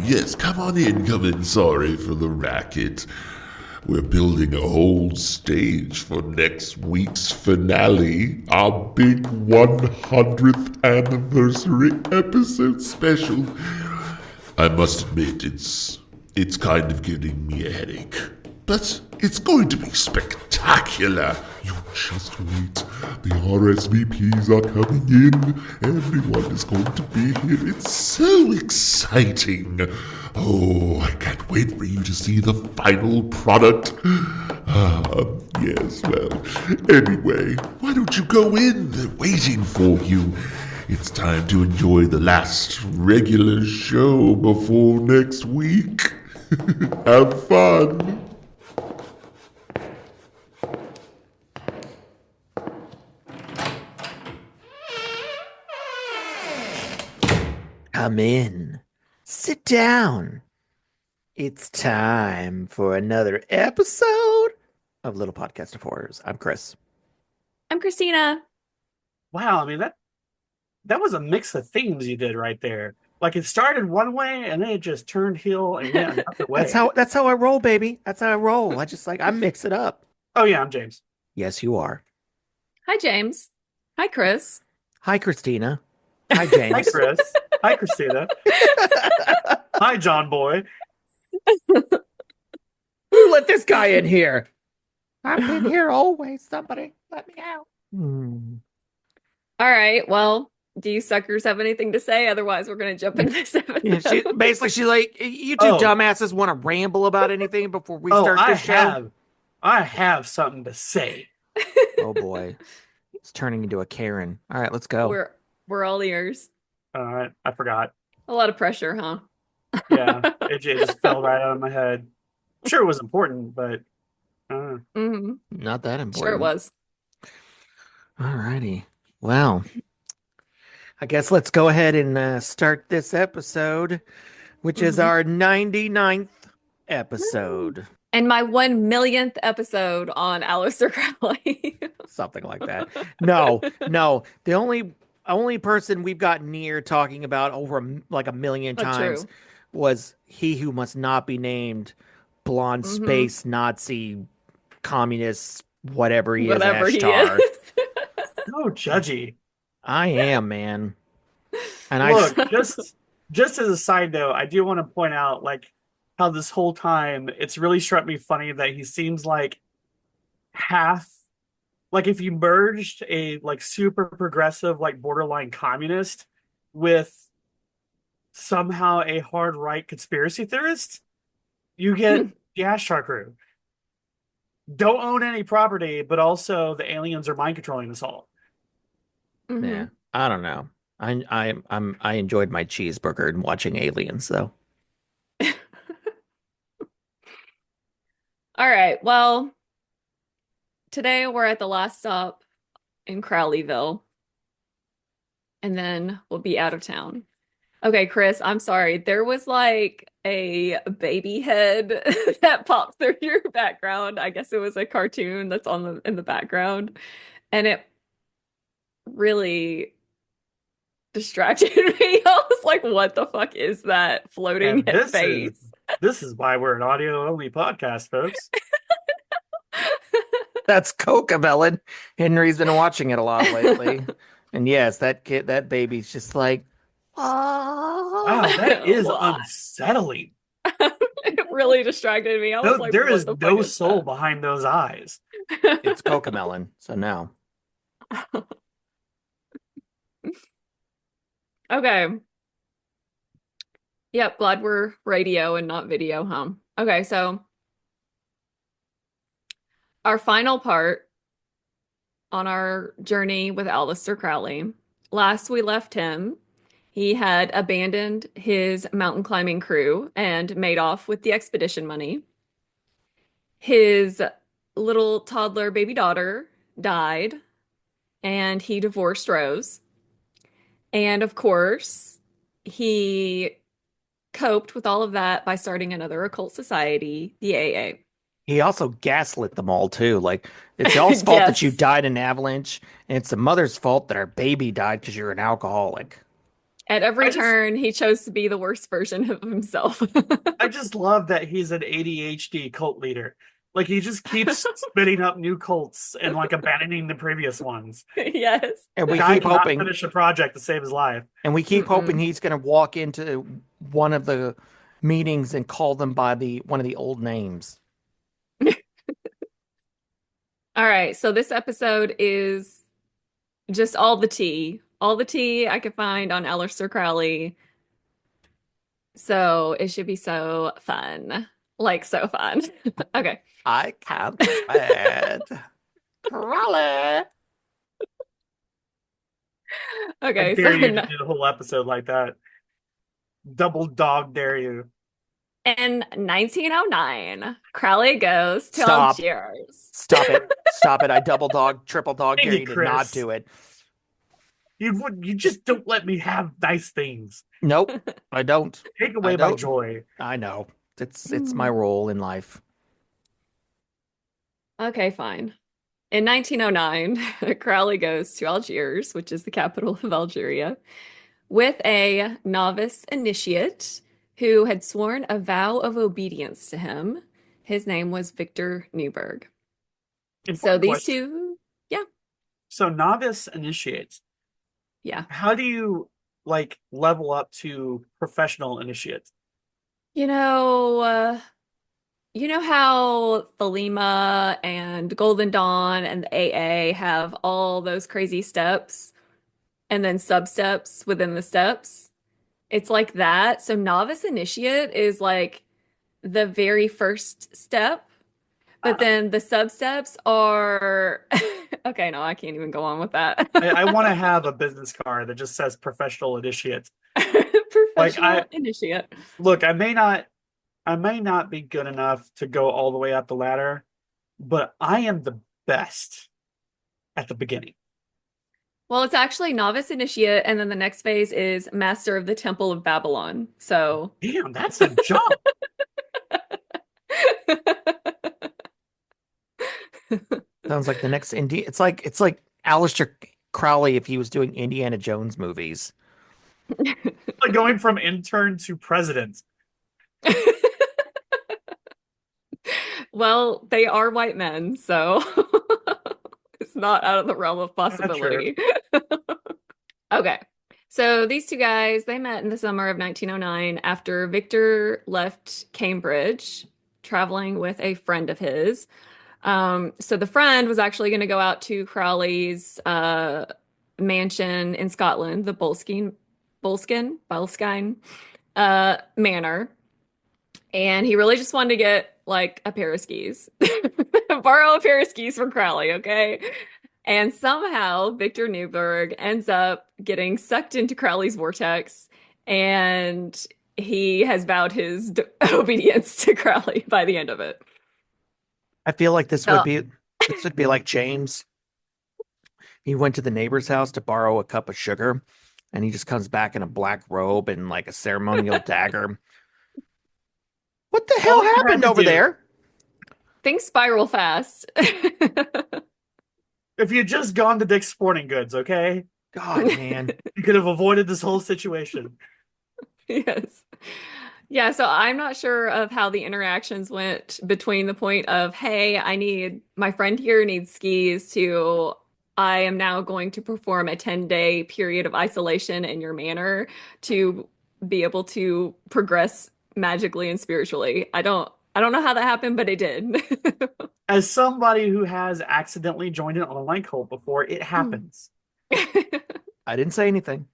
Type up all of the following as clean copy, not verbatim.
Yes, come in. Sorry for the racket. We're building a whole stage for next week's finale, our big 100th anniversary episode special. I must admit, it's kind of giving me a headache. But it's going to be spectacular. You just wait. The RSVPs are coming in. Everyone is going to be here. It's so exciting. Oh, I can't wait for you to see the final product. Yes, well, anyway, why don't you go in? They're waiting for you. It's time to enjoy the last regular show before next week. Have fun. Come in. Sit down. It's time for another episode of Little Podcast of Horrors. I'm Chris. I'm Christina. Wow, I mean that was a mix of themes you did right there. Like it started one way and then it just turned heel and went another way. That's how I roll, baby. That's how I roll. I mix it up. Oh yeah, I'm James. Yes, you are. Hi, James. Hi, Chris. Hi, Christina. Hi, James. Hi, Chris. Hi, Christina. Hi, John Boy. Who let this guy in here? I've been here always. Somebody let me out. All right. Well, do you suckers have anything to say? Otherwise, we're going to jump into this episode. Yeah, she's like, you two dumbasses want to ramble about anything before we start this show? I have something to say. Oh boy, it's turning into a Karen. All right, let's go. We're all ears. I forgot. A lot of pressure, huh? Yeah, it just fell right out of my head. I'm sure it was important, but Not that important. Sure it was. All righty. Well, I guess let's go ahead and start this episode, which is our 99th episode. And my 1 millionth episode on Aleister Crowley. Something like that. No. The only person we've got near talking about over like a million times was he who must not be named, blonde space Nazi communist, whatever he is, Ashtar. So judgy. I am, man. And Look, just as a side note, I do want to point out like how this whole time it's really struck me funny that he seems like half, like if you merged a like super progressive like borderline communist with somehow a hard right conspiracy theorist, you get the Ashtar crew. Don't own any property, but also the aliens are mind controlling us all. Yeah, I don't know. I enjoyed my cheeseburger and watching Aliens though. All right. Well, today we're at the last stop in Crowleyville. And then we'll be out of town. Okay, Chris, I'm sorry. There was like a baby head that popped through your background. I guess it was a cartoon that's in the background. And it really distracted me. I was like, what the fuck is that floating head face? This is why we're an audio-only podcast, folks. That's Coca-Melon. Henry's been watching it a lot lately. And yes, that baby's just like, wow, that is unsettling. It really distracted me. I was like, there is no soul behind those eyes. It's Coca-Melon, so no. Okay. Yep, glad we're radio and not video, huh? Okay, so our final part on our journey with Aleister Crowley. Last we left him, he had abandoned his mountain climbing crew and made off with the expedition money. His little toddler baby daughter died, and he divorced Rose. And of course, he coped with all of that by starting another occult society, the AA. He also gaslit them all too. Like, it's y'all's fault that you died in an avalanche, and it's the mother's fault that our baby died because you're an alcoholic. At every I just turn, he chose to be the worst version of himself. I just love that he's an ADHD cult leader. Like he just keeps spitting up new cults and like abandoning the previous ones. Yes. And we Guy keep cannot hoping, finish a project to save his life. Mm-mm. he's going to walk into one of the meetings and call them by one of the old names. All right, so this episode is just all the tea I could find on Aleister Crowley. So it should be so fun. Like so fun. Okay. I can't wait. Crowley. I Okay, so dare you to do the whole episode like that. Double dog dare you. in 1909, Crowley goes to Stop. Algiers. Stop it. Stop it. I double dog, triple dog Dang dare it, you to not Chris. do it. You just don't let me have nice things. Nope. I don't. Take I away my don't. joy. I know. It's my role in life. Okay, fine. In 1909, Crowley goes to Algiers, which is the capital of Algeria, with a novice initiate who had sworn a vow of obedience to him. His name was Victor Newberg. So Important these question. two, yeah, So novice initiates. yeah. How do you like level up to professional initiates? You know, uh, you know how Thelema and Golden Dawn and the AA have all those crazy steps and then sub steps within the steps? It's like that. So novice initiate is like the very first step, but then the sub steps are okay, no, I can't even go on with that. I want to have a business card that just says professional initiate. Like Professional initiate. look, I may not be good enough to go all the way up the ladder, but I am the best at the beginning. Well, it's actually novice initiate, and then the next phase is master of the Temple of Babylon. So Damn, that's a jump. Sounds like the next indie. It's like Aleister Crowley if he was doing Indiana Jones movies. Like going from intern to president. Well, they are white men, so it's not out of the realm of That's possibility. Okay. So these two guys, they met in the summer of 1909 after Victor left Cambridge, traveling with a friend of his. So the friend was actually going to go out to Crowley's mansion in Scotland, the Boleskine Manor. And he really just wanted to get like a pair of skis, borrow a pair of skis from Crowley, okay? And somehow Victor Newberg ends up getting sucked into Crowley's vortex, and he has vowed his obedience to Crowley by the end of it. I feel like this So, would be like James. He went to the neighbor's house to borrow a cup of sugar, and he just comes back in a black robe and like a ceremonial dagger. What the hell All you had happened to over do- there? things spiral fast. If you had just gone to Dick's Sporting Goods, okay? God, man. You could have avoided this whole situation. Yes. Yeah, so I'm not sure of how the interactions went between the point of, hey, my friend here needs skis, to I am now going to perform a 10-day period of isolation in your manor to be able to progress magically and spiritually. I don't know how that happened, but it did. As somebody who has accidentally joined an online cult before, it happens. I didn't say anything.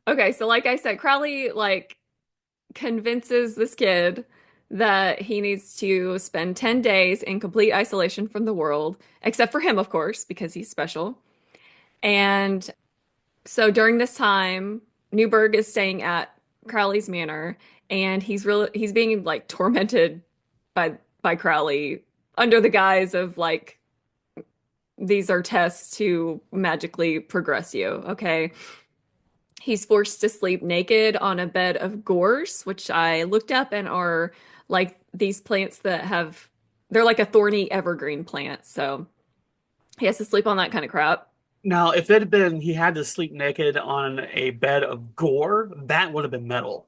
Okay, so like I said, Crowley like convinces this kid that he needs to spend 10 days in complete isolation from the world, except for him, of course, because he's special. And so during this time, Newberg is staying at Crowley's manor, and he's being like tormented by Crowley under the guise of like these are tests to magically progress you, okay? He's forced to sleep naked on a bed of gorse, which I looked up and are like these plants they're like a thorny evergreen plant. So he has to sleep on that kind of crap. Now, if it had been he had to sleep naked on a bed of gore, that would have been metal.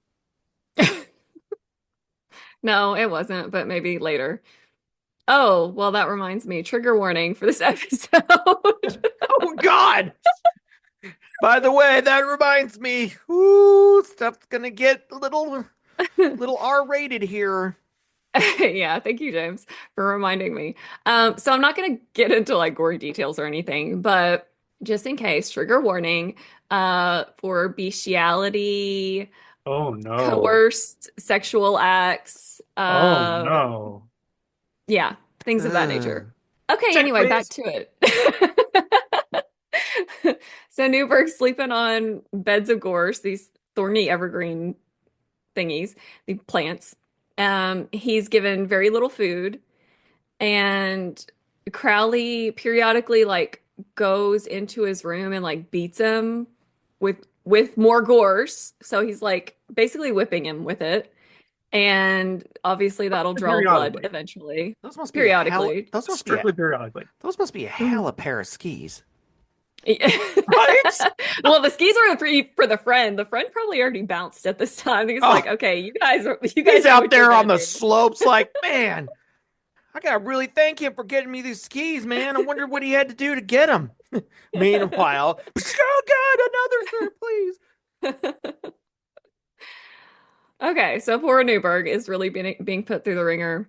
No, it wasn't, but maybe later. Oh, well, that reminds me. Trigger warning for this episode. Oh God! By the way, that reminds me. Ooh, stuff's gonna get a little R-rated here. Yeah, thank you, James, for reminding me. So I'm not gonna get into like gory details or anything, but just in case, trigger warning, for bestiality, Oh no. coerced sexual acts, Oh no. yeah, things of that Ugh. nature. Okay, Check, anyway, back please. to it. So Newberg's sleeping on beds of gorse, these thorny evergreen thingies, the plants. He's given very little food, and Crowley periodically like goes into his room and like beats him with more gorse. So he's like basically whipping him with it. And obviously that'll draw blood Periodically. eventually. Those must be a hell. Periodically. Strictly periodically. Those must be a hell of a pair of skis. Right? Well, the skis are for the friend. The friend probably already bounced at this time. He's like, okay, you guys He's know out what you're there on gonna the do. slopes, like, man, I gotta really thank him for getting me these skis, man. I wonder what he had to do to get them. Meanwhile, oh God, another sir, please. Okay, so poor Newberg is really being put through the ringer.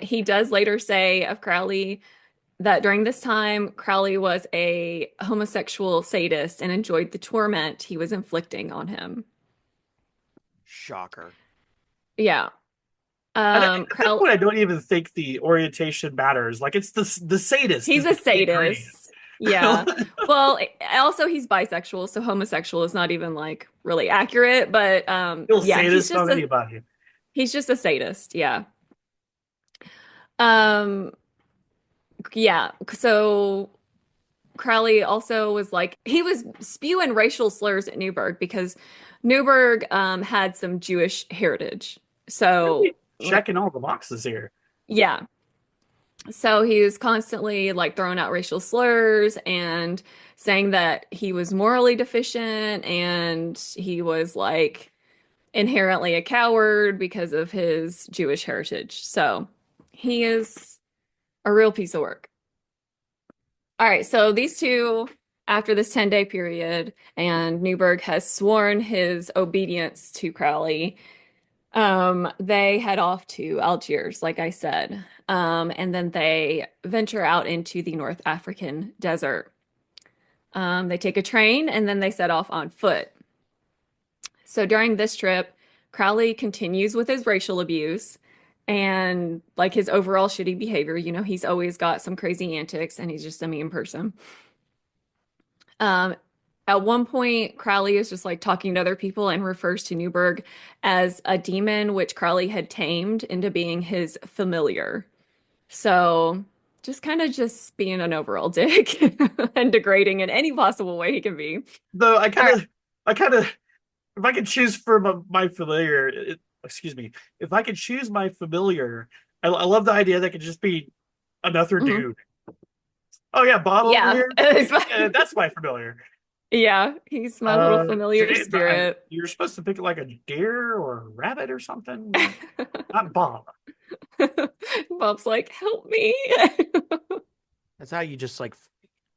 He does later say of Crowley that during this time, Crowley was a homosexual sadist and enjoyed the torment he was inflicting on him. Shocker. Yeah. At that Crowley, point, I don't even think the orientation matters. Like it's the sadist. he's is a the key ingredient. sadist. Yeah. Well, also he's bisexual, so homosexual is not even like really accurate, but He'll yeah, sadist on anybody. he's just a sadist, yeah. Um yeah, so Crowley also was like he was spewing racial slurs at Newberg because Newberg had some Jewish heritage. So Checking all the boxes here. yeah. So he was constantly like throwing out racial slurs and saying that he was morally deficient and he was like inherently a coward because of his Jewish heritage. So he is a real piece of work. All right, so these two, after this 10-day period, and Newberg has sworn his obedience to Crowley, they head off to Algiers, like I said. And then they venture out into the North African desert. They take a train and then they set off on foot. So during this trip, Crowley continues with his racial abuse and like his overall shitty behavior. You know, he's always got some crazy antics and he's just a mean person. At one point, Crowley is just like talking to other people and refers to Newberg as a demon, which Crowley had tamed into being his familiar. So just kind of just being an overall dick and degrading in any possible way he can be. Though I kind of, if I could choose for my familiar, excuse me, if I could choose my familiar, I love the idea that could just be another dude. Oh yeah, Bob over here. That's my familiar. Yeah, he's my little familiar spirit. You're supposed to pick like a deer or a rabbit or something. Not Bob. Bob's like, help me. That's how you just like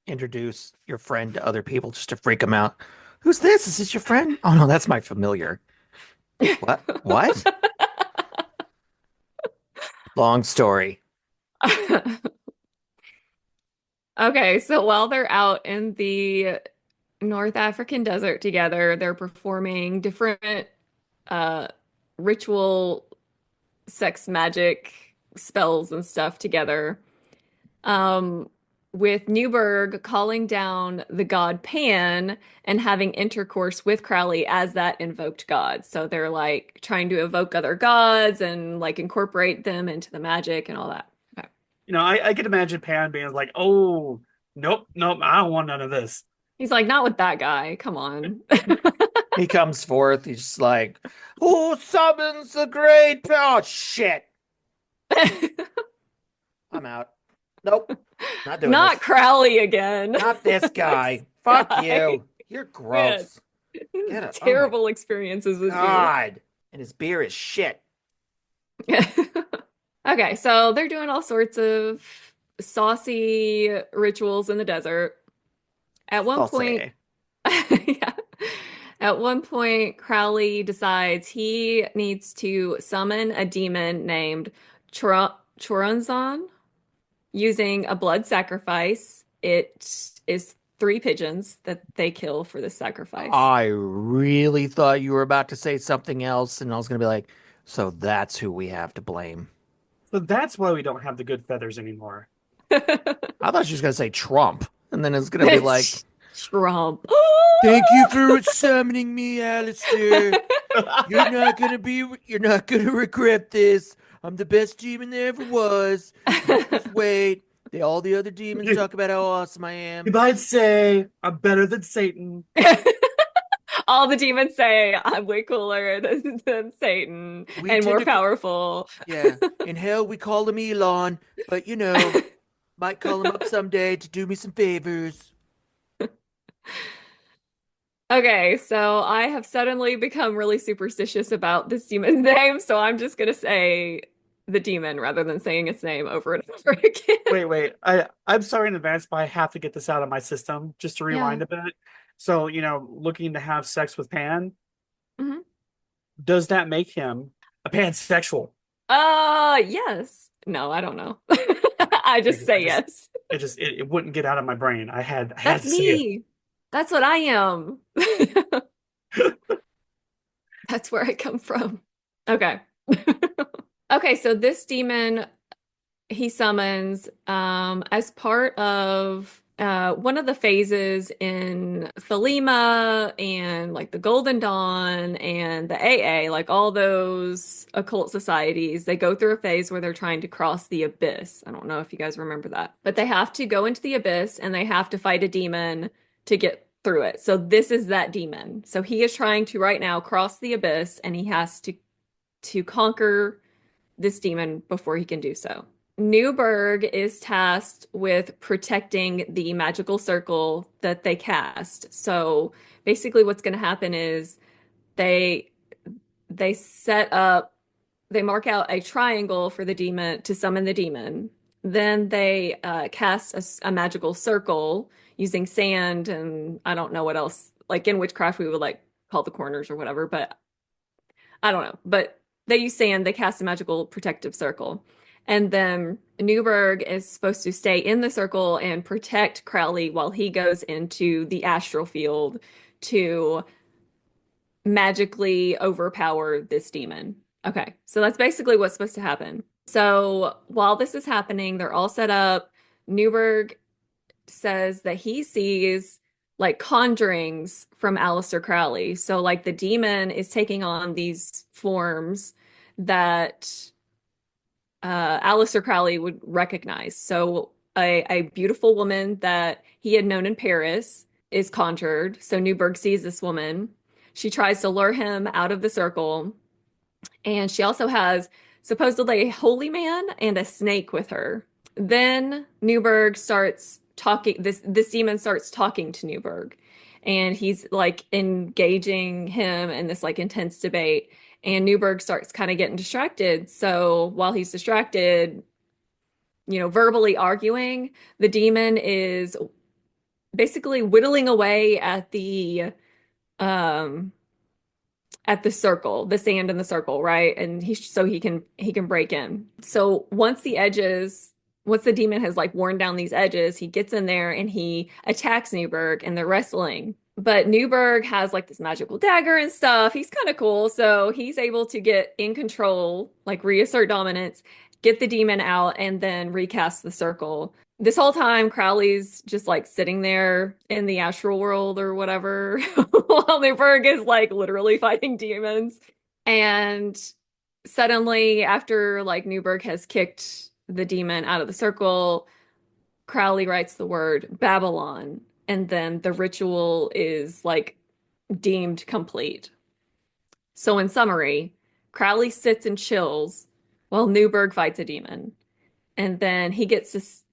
introduce your friend to other people just to freak them out. Who's this? Is this your friend? Oh no, that's my familiar. What? Long story. Okay, so while they're out in the North African desert together, they're performing different ritual sex magic spells and stuff together. With Newberg calling down the god Pan and having intercourse with Crowley as that invoked god. So they're like trying to evoke other gods and like incorporate them into the magic and all that. Okay. You know, I could imagine Pan being like, "Oh, nope, I don't want none of this." He's like, not with that guy. Come on. He comes forth. He's just like, who summons the great? Oh shit! I'm out. Nope. Not doing Not this. Crowley again. Not this guy. This Fuck guy. you. You're gross. Get it. Oh my Terrible experiences with God. And his beer is shit. you. Okay, so they're doing all sorts of saucy rituals in the desert. At one point, Saucy. yeah. At one point, Crowley decides he needs to summon a demon named Choronzon using a blood sacrifice. It is 3 pigeons that they kill for this sacrifice. I really thought you were about to say something else, and I was going to be like, so that's who we have to blame. So that's why we don't have the good feathers anymore. I thought she was going to say Trump, and then it's going to be like, Trump. thank you for summoning me, Aleister. You're not gonna regret this. I'm the best demon there ever was. Just wait. All the other demons talk about how awesome I am. You might say I'm better than Satan. All the demons say I'm way cooler than Satan and more powerful. Yeah. In hell, we call him Elon, but might call him up someday to do me some favors. Okay, so I have suddenly become really superstitious about this demon's name, so I'm just gonna say the demon rather than saying its name over and over again. Wait. I'm sorry in advance, but I have to get this out of my system just to rewind a bit. So, looking to have sex with Pan, does that make him a pansexual? Yes. No, I don't know. I just say yes. It wouldn't get out of my brain. I had That's to say me. it. That's what I am. That's where I come from. Okay. Okay, so this demon he summons as part of one of the phases in Thelema and like the Golden Dawn and the AA, like all those occult societies, they go through a phase where they're trying to cross the abyss. I don't know if you guys remember that, but they have to go into the abyss and they have to fight a demon to get through it. So this is that demon. So he is trying to right now cross the abyss and he has to conquer this demon before he can do so. Newberg is tasked with protecting the magical circle that they cast. So basically what's going to happen is they mark out a triangle for the demon to summon the demon. Then they cast a magical circle using sand and I don't know what else, like in witchcraft we would like call the corners or whatever, but I don't know. But they use sand, they cast a magical protective circle. And then Newberg is supposed to stay in the circle and protect Crowley while he goes into the astral field to magically overpower this demon. Okay, so that's basically what's supposed to happen. So while this is happening, they're all set up. Newberg says that he sees like conjurings from Aleister Crowley. So like the demon is taking on these forms that Aleister Crowley would recognize. So a beautiful woman that he had known in Paris is conjured. So Newberg sees this woman. She tries to lure him out of the circle. And she also has supposedly a holy man and a snake with her. Then Newberg starts talking, this demon starts talking to Newberg. And he's like engaging him in this like intense debate. And Newberg starts kind of getting distracted. So while he's distracted, verbally arguing, the demon is basically whittling away at the circle, the sand in the circle, right? And he can break in. So once the demon has like worn down these edges, he gets in there and he attacks Newberg and they're wrestling. But Newberg has like this magical dagger and stuff. He's kind of cool. So he's able to get in control, like reassert dominance, get the demon out, and then recast the circle. This whole time, Crowley's just like sitting there in the astral world or whatever, while Newberg is like literally fighting demons. And suddenly, after like Newberg has kicked the demon out of the circle, Crowley writes the word Babylon. And then the ritual is like deemed complete. So in summary, Crowley sits and chills while Newberg fights a demon. And then he gets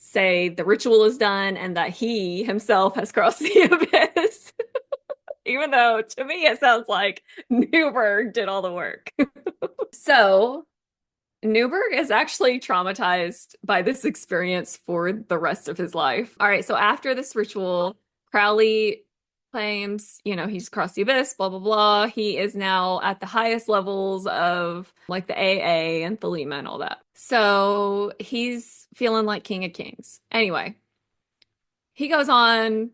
say the ritual is done and that he himself has crossed the abyss. Even though to me it sounds like Newberg did all the work. So Newberg is actually traumatized by this experience for the rest of his life. All right, so after this ritual, Crowley claims, he's crossed the abyss, blah, blah, blah. He is now at the highest levels of like the AA and Thelema and all that. So he's feeling like King of Kings. Anyway, he goes on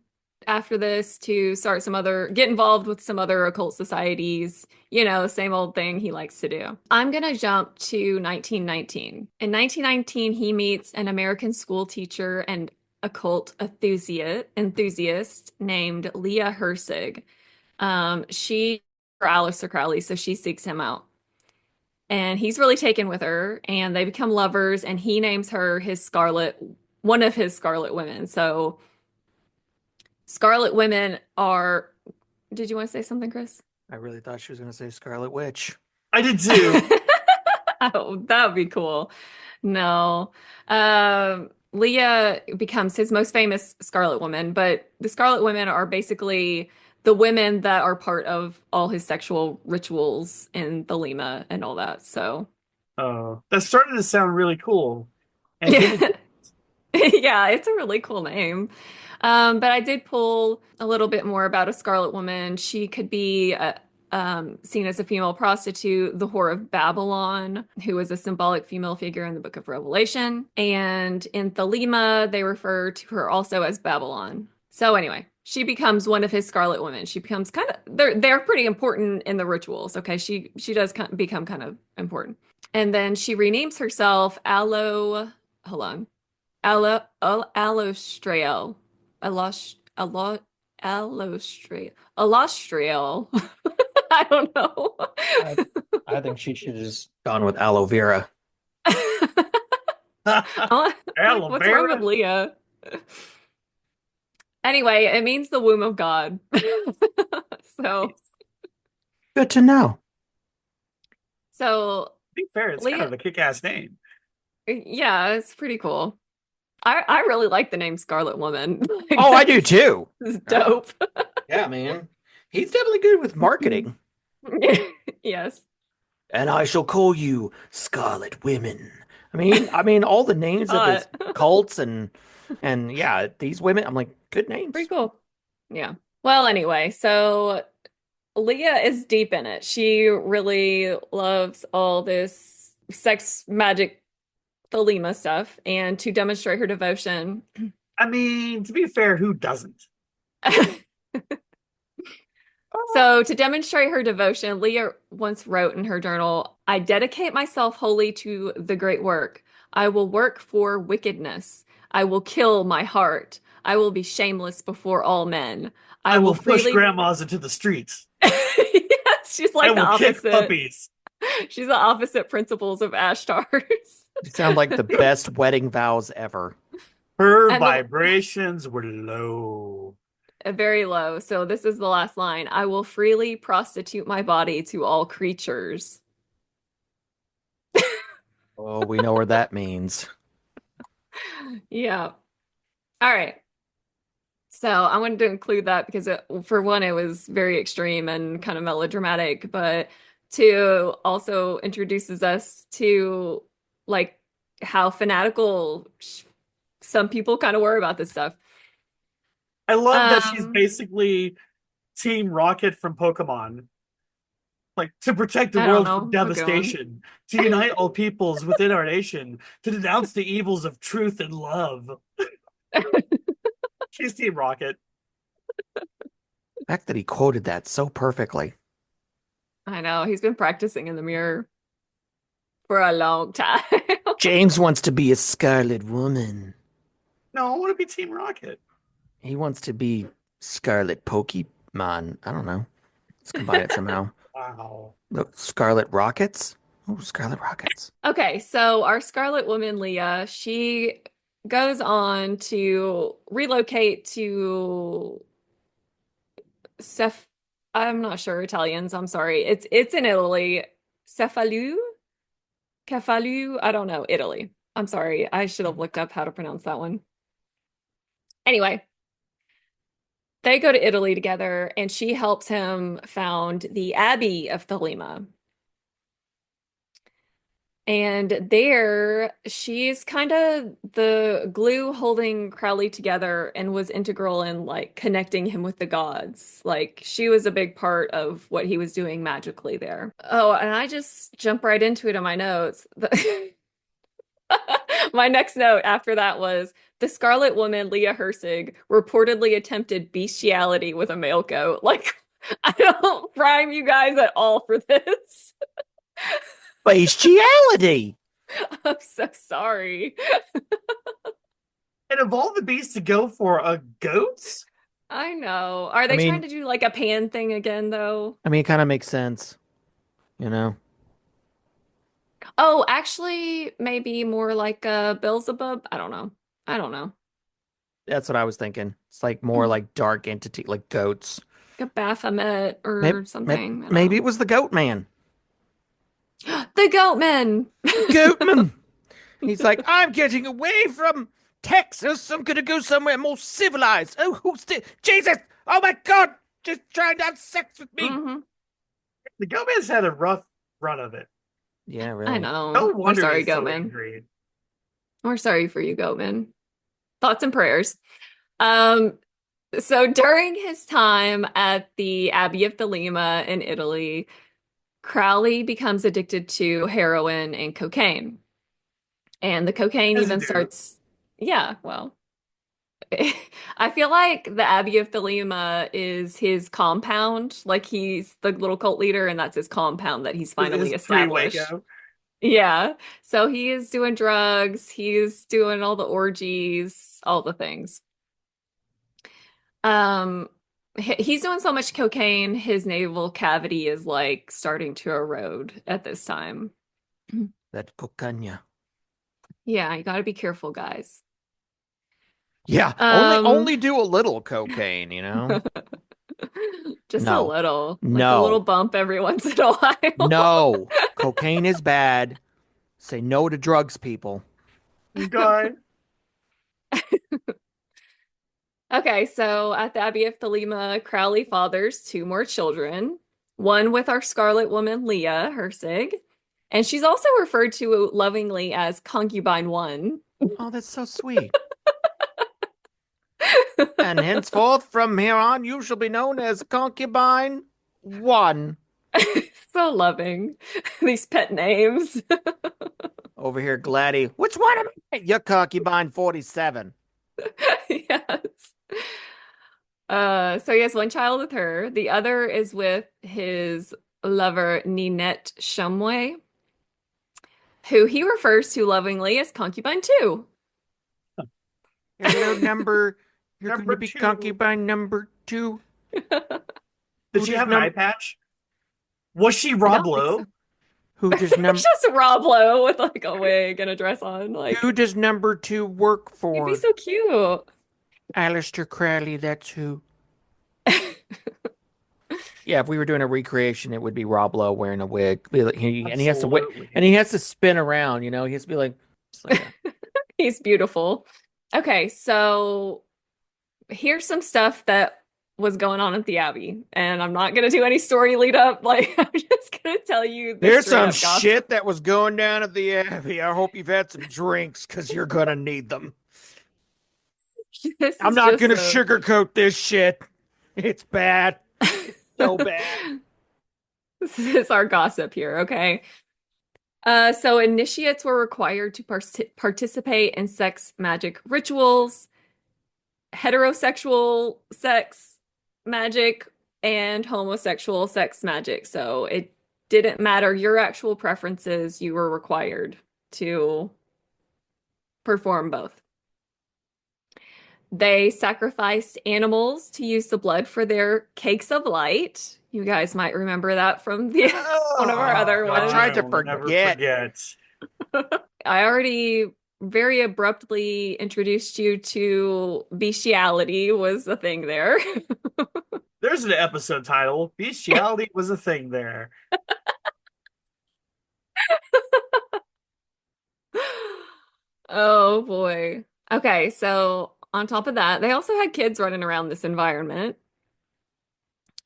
after this to get involved with some other occult societies, same old thing he likes to do. I'm going to jump to 1919. In 1919, he meets an American school teacher and occult enthusiast named Leah Hersig. She for Aleister Crowley, so she seeks him out. And he's really taken with her, and they become lovers, and he names her one of his Scarlet Women. So Scarlet Women are... Did you want to say something, Chris? I really thought she was going to say Scarlet Witch. I did too. Oh, that would be cool. No. Leah becomes his most famous Scarlet Woman, but the Scarlet Women are basically the women that are part of all his sexual rituals in Thelema and all that. So, that started to sound really cool. And yeah. Yeah, it's a really cool name. But I did pull a little bit more about a Scarlet Woman. She could be seen as a female prostitute, the Whore of Babylon, who is a symbolic female figure in the Book of Revelation. And in Thelema, they refer to her also as Babylon. So anyway, she becomes one of his Scarlet Women. She becomes they're pretty important in the rituals. Okay, she does become kind of important. And then she renames herself Allostrael. Allostrael. I don't know. I think she should have just gone with aloe vera. What's wrong with Leah? Anyway, it means the womb of God. So good to know. So to be fair, it's kind of a kick-ass name. Yeah, it's pretty cool. I really like the name Scarlet Woman. Oh, I do too. It's dope. Yeah, man. He's definitely good with marketing. Yes. And I shall call you Scarlet Women. I mean, all the names of his cults and yeah, these women. I'm like, good names. Pretty cool. Yeah. Well, anyway, so Leah is deep in it. She really loves all this sex magic Thelema stuff, and to demonstrate her devotion. I mean, to be fair, who doesn't? So to demonstrate her devotion, Leah once wrote in her journal, "I dedicate myself wholly to the great work. I will work for wickedness. I will kill my heart. I will be shameless before all men. I will push grandmas into the streets." Yes, she's like the opposite. Kick puppies. She's the opposite principles of Ashtars. You sound like the best wedding vows ever. Her vibrations were low. Very low. So this is the last line. I will freely prostitute my body to all creatures. Oh, we know where that means. Yeah. All right. So I wanted to include that because for one, it was very extreme and kind of melodramatic, but two, also introduces us to like how fanatical some people kind of were about this stuff. I love that she's basically Team Rocket from Pokemon. Like, to protect the world from devastation, to unite all peoples within our nation, to denounce the evils of truth and love. She's Team Rocket. The fact that he quoted that so perfectly. I know. He's been practicing in the mirror for a long time. James wants to be a Scarlet Woman. No, I want to be Team Rocket. He wants to be Scarlet Pokemon. I don't know. Let's combine it somehow. Wow. Look, Scarlet Rockets. Oh, Scarlet Rockets. Okay, so our Scarlet Woman, Leah, she goes on to relocate to I'm not sure Italians. I'm sorry. It's in Italy. Cefalu? I don't know. Italy. I'm sorry. I should have looked up how to pronounce that one. Anyway, they go to Italy together, and she helps him found the Abbey of Thelema. And there, she's kind of the glue holding Crowley together and was integral in like connecting him with the gods. Like she was a big part of what he was doing magically there. Oh, and I just jump right into it in my notes. My next note after that was the Scarlet Woman, Leah Hersig, reportedly attempted bestiality with a male goat. Like, I don't prime you guys at all for this. Bestiality. I'm so sorry. And of all the beasts to go for, a goat? I know. Are they trying to do like a pan thing again, though? I mean, it kind of makes sense, you know? Oh, actually, maybe more like a Beelzebub. I don't know. I don't know. That's what I was thinking. It's like more like dark entity, like goats. Like a Baphomet or Maybe, something. maybe it was the Goat Man. The Goatman. Goatman. He's like, I'm getting away from Texas. I'm gonna go somewhere more civilized. Oh, who's this? Jesus! Oh my God! Just trying to have sex with me. Mm-hmm. The goatman's had a rough run of it. Yeah, really. I know. No We're wonder sorry, he's so Goatman. angry. We're sorry for you, Goatman. Thoughts and prayers. So during his time at the Abbey of Thelema in Italy, Crowley becomes addicted to heroin and cocaine. And the cocaine As you even do. starts, yeah, well, I feel like the Abbey of Thelema is his compound. Like he's the little cult leader, and that's his compound that he's finally His established. pre-Waco. Yeah. So he is doing drugs, he's doing all the orgies, all the things. He's doing so much cocaine, his navel cavity is like starting to erode at this time. That cocaine. Yeah, you gotta be careful, guys. Yeah, only do a little cocaine, you know? Just a No. little, like a No. little bump every once in a while. No, cocaine is bad. Say no to drugs, people. Okay. Okay, so at the Abbey of Thelema, Crowley fathers two more children, one with our Scarlet Woman, Leah Hersig, and she's also referred to lovingly as Concubine One. Oh, that's so sweet. And henceforth, from here on, you shall be known as Concubine One. So loving. These pet names. Over here, Gladdy. Which one am I? You're Concubine 47. Yes. So he has one child with her. The other is with his lover, Ninette Shumway, who he refers to lovingly as Concubine 2. Hello, number. You're going Number to be 2. Concubine number 2. Did she have an eye patch? Was she Rob Lowe? Who does It's just Rob Lowe with like a wig and a dress on. Like, Who does number 2 work for? he'd be so cute. Aleister Crowley, that's who. Yeah, if we were doing a recreation, it would be Rob Lowe wearing a wig. And he has to Absolutely. and he has to spin around, you know. He has to be like, just like that. He's beautiful. Okay, so here's some stuff that was going on at the Abbey, and I'm not gonna do any story lead up. Like, I'm just gonna tell you the There's straight some up gossip. shit that was going down at the Abbey. I hope you've had some drinks because you're gonna need them. This I'm is not just gonna a- sugarcoat this shit. It's bad. So bad. This is our gossip here, okay? So initiates were required to participate in sex magic rituals, heterosexual sex magic, and homosexual sex magic. So it didn't matter your actual preferences, you were required to perform both. They sacrificed animals to use the blood for their cakes of light. You guys might remember that from the one of our other I ones. tried to We'll never forget. I already very abruptly introduced you to bestiality was a thing there. There's an episode title. Bestiality was a thing there. Oh boy. Okay, so on top of that, they also had kids running around this environment.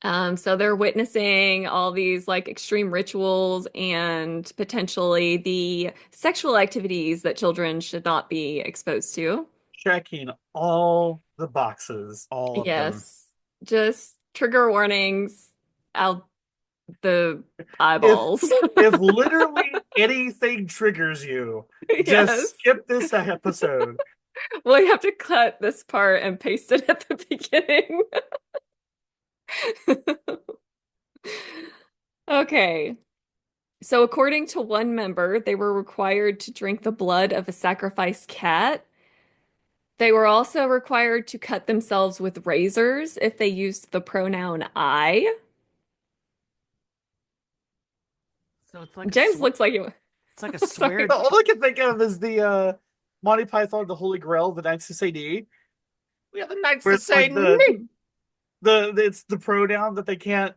So they're witnessing all these like extreme rituals and potentially the sexual activities that children should not be exposed to. Checking all the boxes. All of them. Yes, just trigger warnings out the If eyeballs. if literally anything triggers you, just Yes. skip this episode. Well, you have to cut this part and paste it at the beginning. Okay. So, according to one member, they were required to drink the blood of a sacrificed cat. They were also required to cut themselves with razors if they used the pronoun I. So it's like James looks like you. it's like a Sorry. swear. All I can think of is the Monty Python, the Holy Grail, the Knights of St. We have the knights Where to it's say like no. it's the pronoun that they can't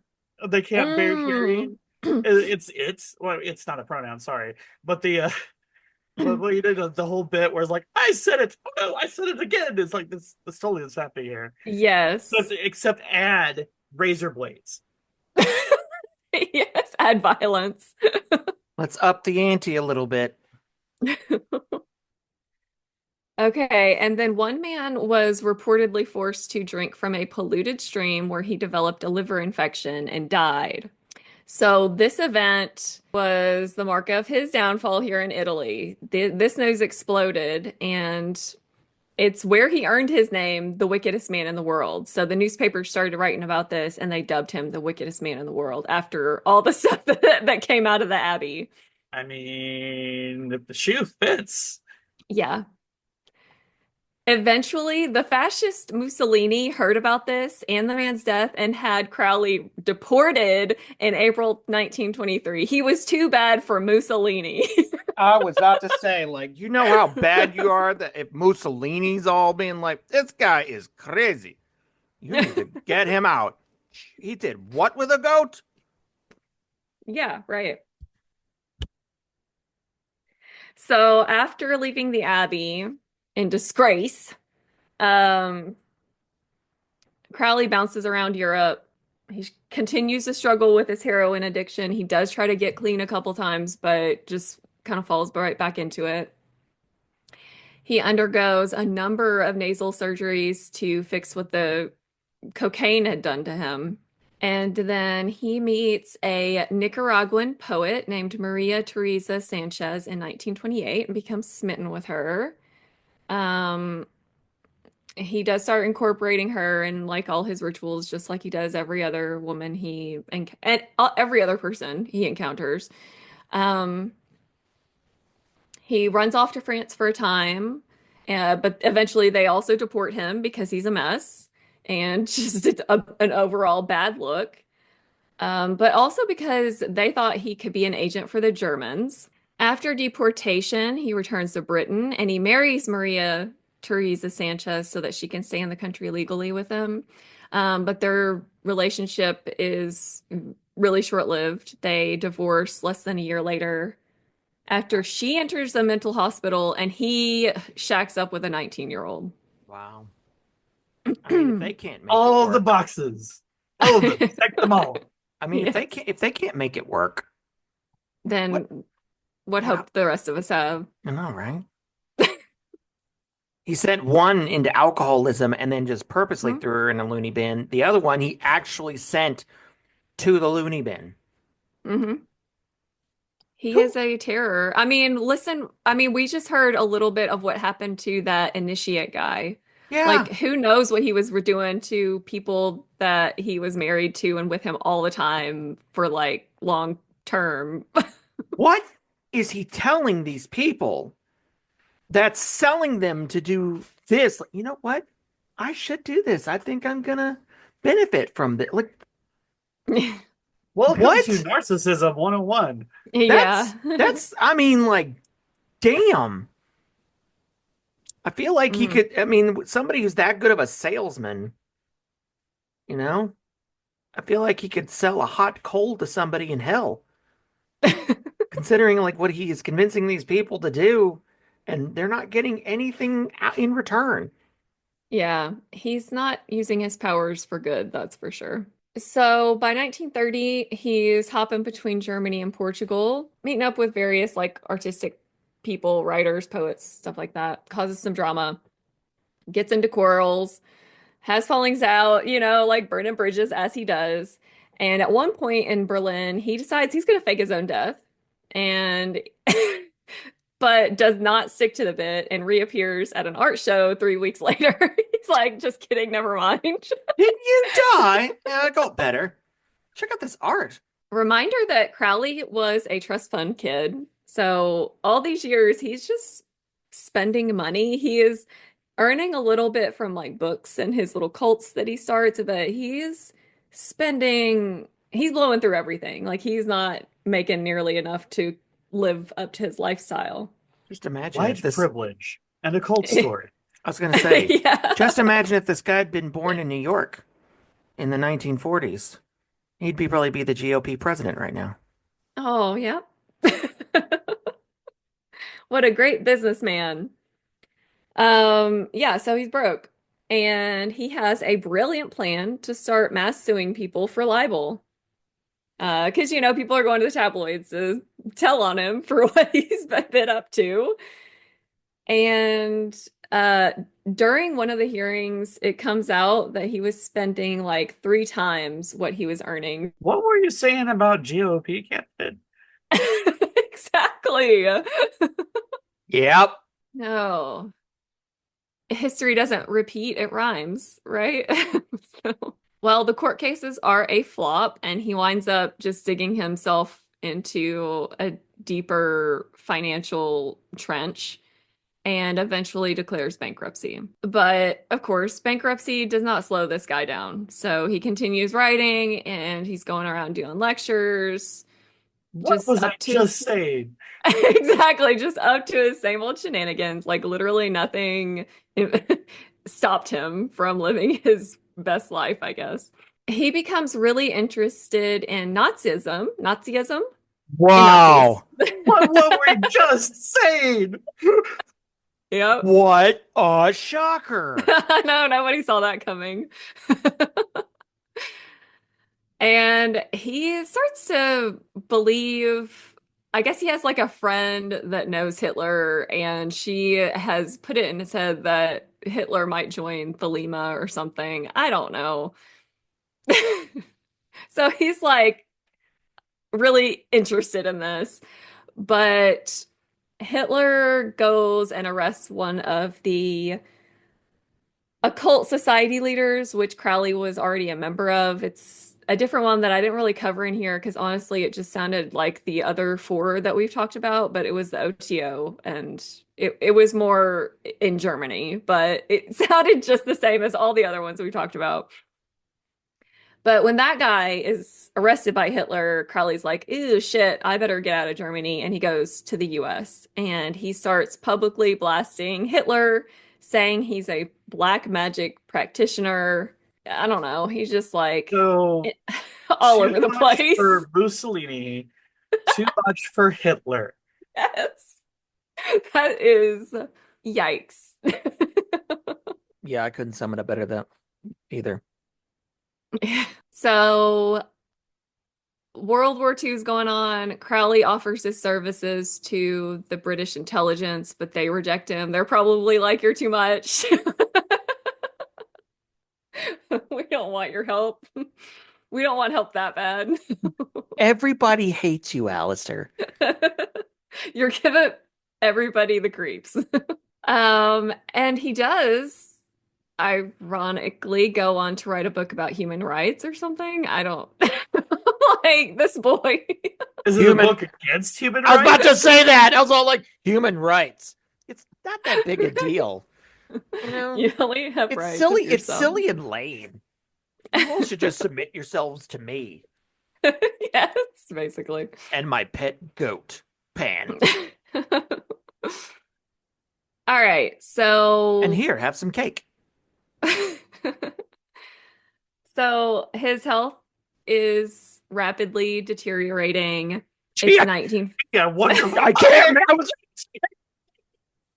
bear carrying. It's not a pronoun, sorry, but but you know the whole bit where it's like I said it, oh no, I said it again. It's like this totally is happening here. Yes. Except add razor blades. Yes, add violence. Let's up the ante a little bit. Okay, and then one man was reportedly forced to drink from a polluted stream where he developed a liver infection and died. So this event was the mark of his downfall here in Italy. This news exploded, and it's where he earned his name, the wickedest man in the world. So the newspapers started writing about this, and they dubbed him the wickedest man in the world after all the stuff that came out of the Abbey. I mean, if the shoe fits. Yeah. Eventually, the fascist Mussolini heard about this and the man's death and had Crowley deported in April 1923. He was too bad for Mussolini. I was about to say, like, you know how bad you are that if Mussolini's all being like, this guy is crazy. You need to get him out. He did what with a goat? Yeah, right. So after leaving the Abbey in disgrace, Crowley bounces around Europe. He continues to struggle with his heroin addiction. He does try to get clean a couple times, but just kind of falls right back into it. He undergoes a number of nasal surgeries to fix what the cocaine had done to him. And then he meets a Nicaraguan poet named Maria Teresa Sanchez in 1928 and becomes smitten with her. Um, he does start incorporating her in like all his rituals, just like he does every other woman and every other person he encounters. Um, he runs off to France for a time, but eventually they also deport him because he's a mess and just an overall bad look. But also because they thought he could be an agent for the Germans. After deportation, he returns to Britain and he marries Maria Teresa Sanchez so that she can stay in the country legally with him. But their relationship is really short-lived. They divorce less than a year later after she enters a mental hospital and he shacks up with a 19-year-old. Wow. I mean, if they can't make All it of the work, boxes. All of them. Check them all. I mean, Yes. if they can't make it work, Then what Yeah. hope the rest of us have? I know, right? He sent one into alcoholism and then just purposely Mhm. threw her in a loony bin. The other one he actually sent to the loony bin. Hmm. He Who- is a terror. I mean, listen, I mean, we just heard a little bit of what happened to that initiate guy. Yeah. Like, who knows what he was doing to people that he was married to and with him all the time for like long term. What is he telling these people that's selling them to do this? Like, you know what? I should do this. I think I'm gonna benefit from this. Like, Welcome What? to Narcissism 101. Yeah. that's I mean, like, damn. I feel like he Mm. could, I mean, somebody who's that good of a salesman, you know, I feel like he could sell a hot coal to somebody in hell. Considering like what he is convincing these people to do, and they're not getting anything in return. Yeah, he's not using his powers for good, that's for sure. So by 1930, he's hopping between Germany and Portugal, meeting up with various like artistic people, writers, poets, stuff like that. Causes some drama, gets into quarrels, has fallings out, like burning bridges as he does. And at one point in Berlin, he decides he's going to fake his own death and but does not stick to the bit and reappears at an art show 3 weeks later. He's like, just kidding, never mind. Didn't you die? Yeah, it got better. Check out this art. Reminder that Crowley was a trust fund kid. So all these years, he's just spending money. He is earning a little bit from like books and his little cults that he starts, but he's blowing through everything. Like he's not making nearly enough to live up to his lifestyle. Just imagine White privilege and a cult story. I was going to say, yeah. Just imagine if this guy had been born in New York in the 1940s. He'd probably be the GOP president right now. Oh, yeah. What a great businessman. Yeah, so he's broke. And he has a brilliant plan to start mass suing people for libel. Because, people are going to the tabloids to tell on him for what he's been up to. And during one of the hearings, it comes out that he was spending like 3 times what he was earning. What were you saying about GOP candidate? Exactly. Yep. No. History doesn't repeat, it rhymes, right? Well, the court cases are a flop, and he winds up just digging himself into a deeper financial trench and eventually declares bankruptcy. But of course, bankruptcy does not slow this guy down. So he continues writing and he's going around doing lectures. What was I just saying? Exactly, just up to his same old shenanigans. Like literally nothing stopped him from living his best life, I guess. He becomes really interested in Nazism. Wow. What were we just saying? Yep. What a shocker. No, nobody saw that coming. And he starts to believe, I guess he has like a friend that knows Hitler, and she has put it in his head that Hitler might join Thelema or something. I don't know. So he's like really interested in this. But Hitler goes and arrests one of the occult society leaders, which Crowley was already a member of. It's a different one that I didn't really cover in here because honestly, it just sounded like the other 4 that we've talked about, but it was the Otso, and it was more in Germany, but it sounded just the same as all the other ones we talked about. But when that guy is arrested by Hitler, Crowley's like, ew, shit, I better get out of Germany. And he goes to the US and he starts publicly blasting Hitler, saying he's a black magic practitioner. I don't know. He's just like all over the place. For Mussolini, too much for Hitler. Yes. That is yikes. Yeah, I couldn't sum it up better than either. So World War II is going on. Crowley offers his services to the British intelligence, but they reject him. They're probably like, you're too much. We don't want your help. We don't want help that bad. Everybody hates you, Aleister. You're giving everybody the creeps. And he does ironically go on to write a book about human rights or something. I don't like this boy. Is it a book against human rights? I was about to say that. I was all like, human rights. It's not that big a deal. You only have it's rights silly. of It's yourself. silly and lame. You all should just submit yourselves to me. Yes, basically. And my pet goat, Pan. All right, so and here, have some cake. So his health is rapidly deteriorating. Gee, It's 19. Yeah, what? I can't.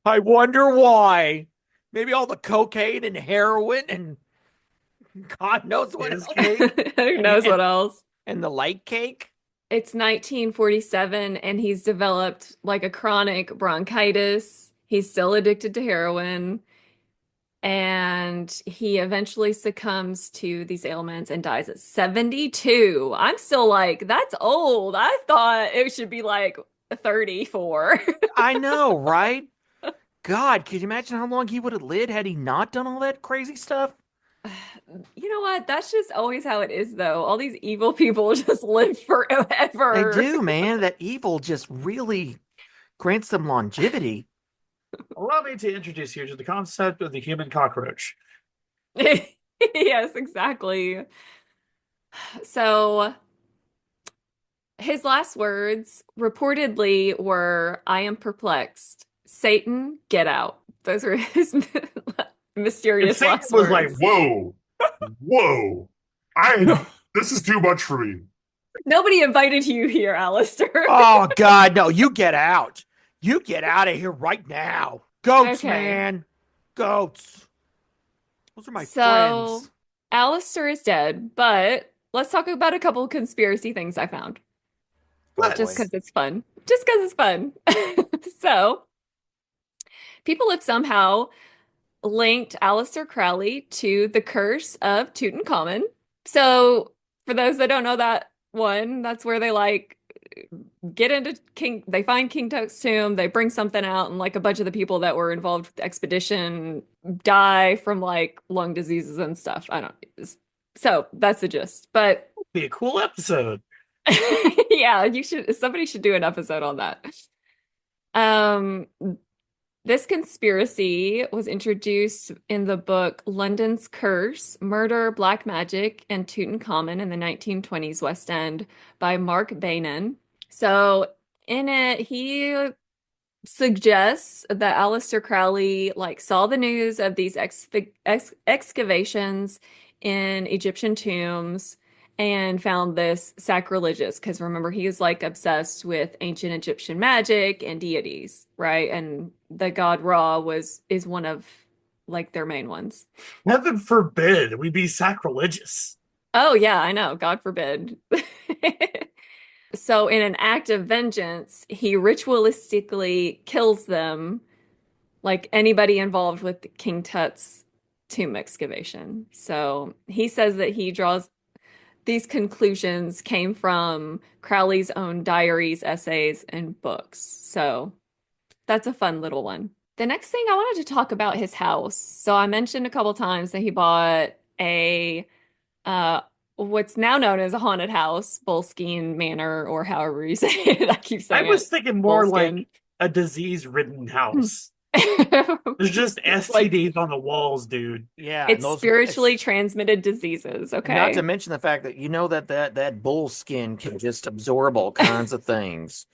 I wonder why. Maybe all the cocaine and heroin and God knows what His else. cake. Who knows what else? And the light cake. It's 1947 and he's developed like a chronic bronchitis. He's still addicted to heroin and he eventually succumbs to these ailments and dies at 72. I'm still like, that's old. I thought it should be like 34. I know, right? God, could you imagine how long he would have lived had he not done all that crazy stuff? You know what? That's just always how it is, though. All these evil people just live They forever. do, man. That evil just really grants them longevity. Allow me to introduce you to the concept of the human cockroach. Yes, exactly. So his last words reportedly were, I am perplexed. Satan, get out. Those were his And mysterious Satan last was words. like, Whoa, whoa! This is too much for me. Nobody invited you here, Aleister. Oh, God, no. You get out. You get out of here right now. Goats, Okay. man. Goats. Those are my So, friends. Aleister is dead, but let's talk about a couple of conspiracy things I found. Oh, Just boy. because it's fun. Just because it's fun. So, people have somehow linked Aleister Crowley to the curse of Tutankhamun. So, for those that don't know that one, that's where they like get into they find King Tut's tomb, they bring something out, and like a bunch of the people that were involved with the expedition die from like lung diseases and stuff. I don't so that's the gist. But be a cool episode. yeah, somebody should do an episode on that. Um this conspiracy was introduced in the book London's Curse, Murder, Black Magic, and Tutankhamun in the 1920s West End by Mark Bainan. So in it, he suggests that Aleister Crowley like saw the news of these excavations in Egyptian tombs and found this sacrilegious because remember he is like obsessed with ancient Egyptian magic and deities, right? And the god Ra is one of like their main ones. Heaven forbid we be sacrilegious. Oh yeah, I know. God forbid. So in an act of vengeance, he ritualistically kills them, like anybody involved with King Tut's tomb excavation. So he says that he draws these conclusions came from Crowley's own diaries, essays, and books. So that's a fun little one. The next thing I wanted to talk about his house. So I mentioned a couple times that he bought a what's now known as a haunted house, Boleskine Manor, or however you say it. I keep saying I was it. thinking more Boleskine. like a disease-ridden house. There's just It's like- STDs on the walls, dude. Yeah. It's spiritually transmitted diseases. Not Okay. to mention the fact that you know that bull skin can just absorb all kinds of things.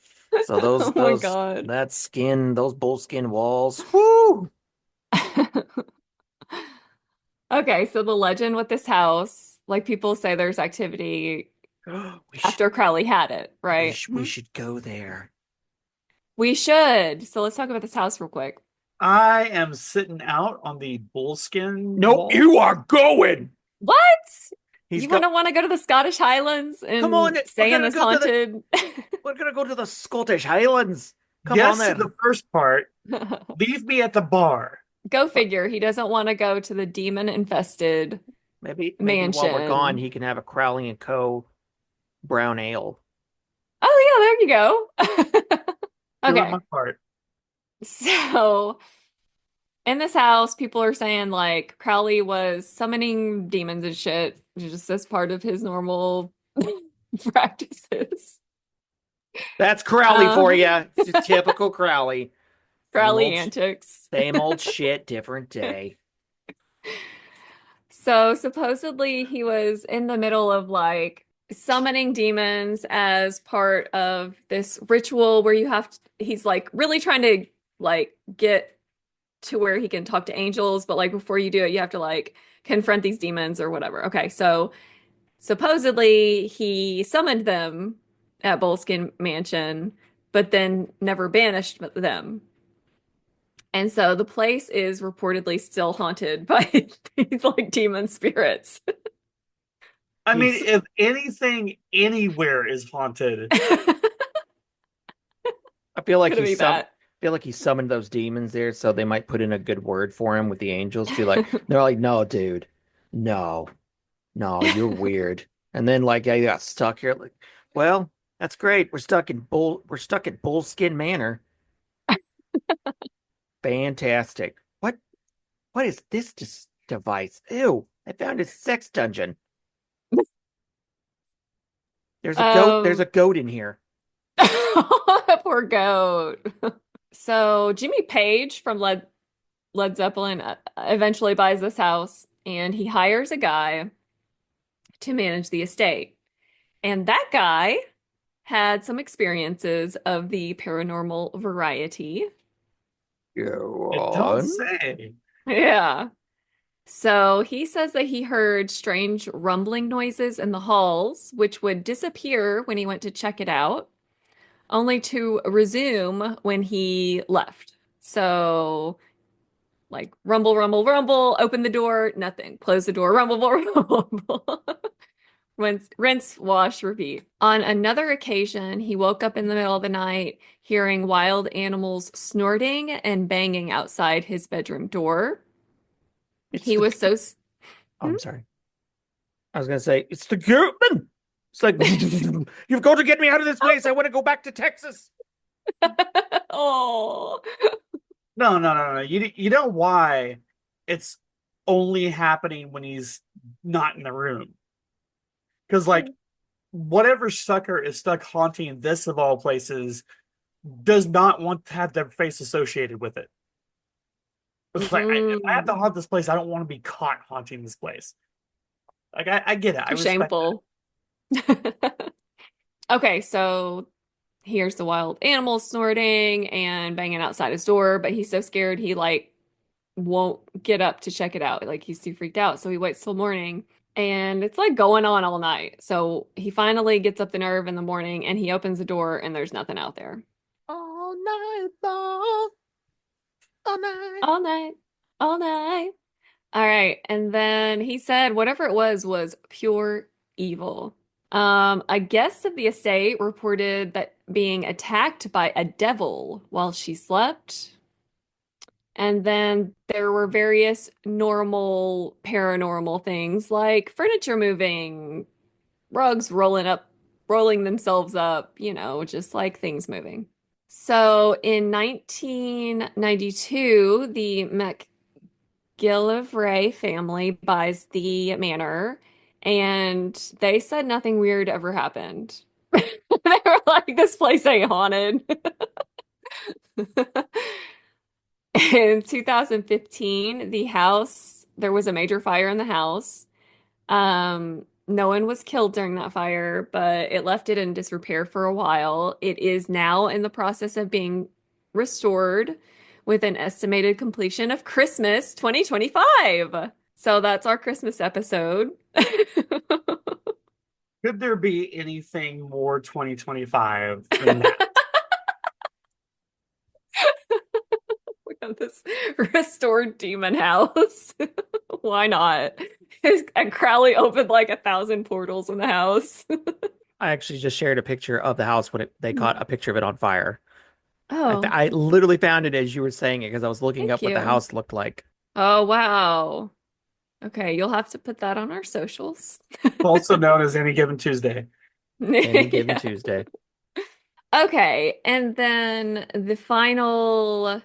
So Oh my God. that skin, those bull skin walls. Whoo! Okay, so the legend with this house, like people say there's activity We after Crowley had it, right? we should go there. We should. So let's talk about this house real quick. I am sitting out on the bullskin Nope, wall. you are going. What? He's You go- wouldn't want to go to the Scottish Highlands and Come on, stay we're in gonna this go to haunted. We're gonna go to the Scottish Highlands. Come Yes on to then. the first part. Leave me at the bar. Go figure. He doesn't want to go to the demon infested. Maybe while we're mansion. gone, he can have a Crowley and Co. brown ale. Oh, yeah, there you go. Doing Okay. my part. So in this house, people are saying like Crowley was summoning demons and shit, just as part of his normal practices. That's Crowley for you. It's typical Crowley. Crowley Same old- antics. Same old shit, different day. So supposedly he was in the middle of like summoning demons as part of this ritual where he's like really trying to like get to where he can talk to angels, but like before you do it, you have to like confront these demons or whatever. Okay, so supposedly he summoned them at Boleskine Mansion, but then never banished them. And so the place is reportedly still haunted by these like demon spirits. I mean, if anything anywhere is haunted, I feel like Gonna be that. he summoned those demons there, so they might put in a good word for him with the angels. Be like, they're like, no, dude, no, you're weird. And then like I got stuck here. Like, well, that's great. We're stuck at Bullskin Manor. Fantastic. What is this device? Ew! I found a sex dungeon. There's a goat. There's a goat in here. Poor goat. So Jimmy Page from Led Zeppelin eventually buys this house, and he hires a guy to manage the estate. And that guy had some experiences of the paranormal variety. Go it don't on. say. Yeah. So he says that he heard strange rumbling noises in the halls, which would disappear when he went to check it out, only to resume when he left. So, like, rumble, rumble, rumble, open the door, nothing. Close the door, rumble, rumble, rumble. Rinse, wash, repeat. On another occasion, he woke up in the middle of the night hearing wild animals snorting and banging outside his bedroom door. He was so... Oh, I'm sorry. I was gonna say it's the goatman. It's like you've got to get me out of this place. I want to go back to Texas. Oh. No. You know why it's only happening when he's not in the room? Because like whatever sucker is stuck haunting this of all places does not want to have their face associated with it. It's like if I have to haunt this place, I don't want to be caught haunting this place. Like I get it. I respect Shameful. Okay, so here's the wild animals snorting and banging outside his door, but he's so scared he like won't get up to check it out. Like he's too freaked out, so he waits till morning. And it's like going on all night. So he finally gets up the nerve in the morning and he opens the door and there's nothing out there. All night long. All night. All night. All night. All right. And then he said whatever it was pure evil. A guest of the estate reported that being attacked by a devil while she slept. And then there were various normal paranormal things like furniture moving, rugs rolling themselves up, you know, just like things moving. So in 1992, the McGillivray family buys the manor, and they said nothing weird ever happened. They were like, this place ain't haunted. In 2015, there was a major fire in the house. No one was killed during that fire, but it left it in disrepair for a while. It is now in the process of being restored with an estimated completion of Christmas 2025. So that's our Christmas episode. Could there be anything more 2025 than that? We have this restored demon house. Why not? And Crowley opened like 1,000 portals in the house. I actually just shared a picture of the house when they caught a picture of it on fire. Oh, I literally found it as you were saying it because I was looking up what the house looked like. Oh, wow. Okay, you'll have to put that on our socials. Also known as Any Given Tuesday. Any given Yeah. Tuesday. Okay, and then the final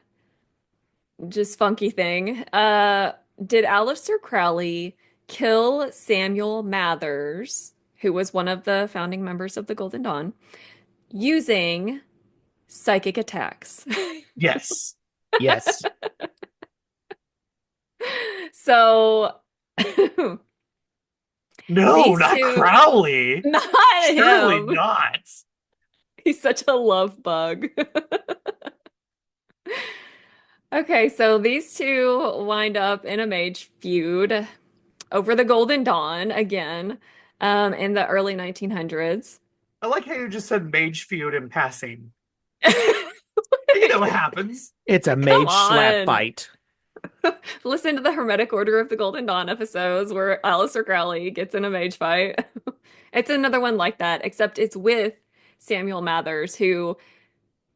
just funky thing. Did Aleister Crowley kill Samuel Mathers, who was one of the founding members of the Golden Dawn, using psychic attacks? Yes. Yes. So No, These not two- Crowley. not Surely him. not. He's such a love bug. Okay, so these two wind up in a mage feud over the Golden Dawn again, in the early 1900s. I like how you just said mage feud in passing. know what happens. It's a Come mage slap on. fight. Listen to the Hermetic Order of the Golden Dawn episodes where Aleister Crowley gets in a mage fight. It's another one like that, except it's with Samuel Mathers, who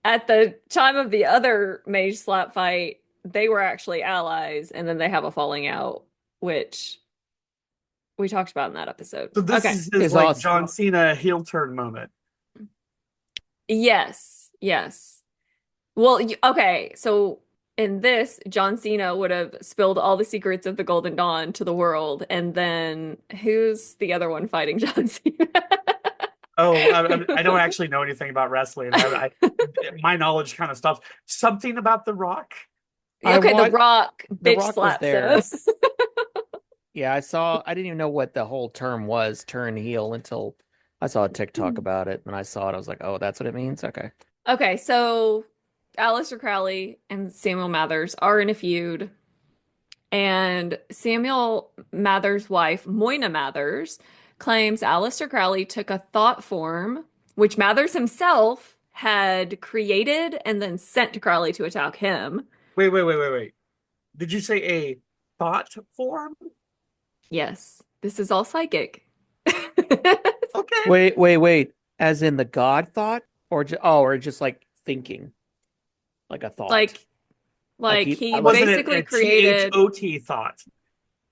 at the time of the other mage slap fight, they were actually allies, and then they have a falling out, which we talked about in that episode. So this Okay. is his It's like awesome. John Cena heel turn moment. Yes. Yes. Well, okay. So in this, John Cena would have spilled all the secrets of the Golden Dawn to the world, and then who's the other one fighting John Cena? Oh, I don't actually know anything about wrestling. My knowledge kind of stops. Something about The Rock. Okay, The The Rock bitch Rock was slaps there. us. Yeah, I didn't even know what the whole term was, turn heel, until I saw a TikTok about it. And I saw it. I was like, oh, that's what it means? Okay. Okay, so Aleister Crowley and Samuel Mathers are in a feud, and Samuel Mathers' wife, Moina Mathers, claims Aleister Crowley took a thought form, which Mathers himself had created and then sent to Crowley to attack him. Wait. Did you say a thought form? Yes, this is all psychic. Okay. Wait. As in the god thought? Or just like thinking? Like a thought. Like he- he Wasn't basically a created THOT thought? It's just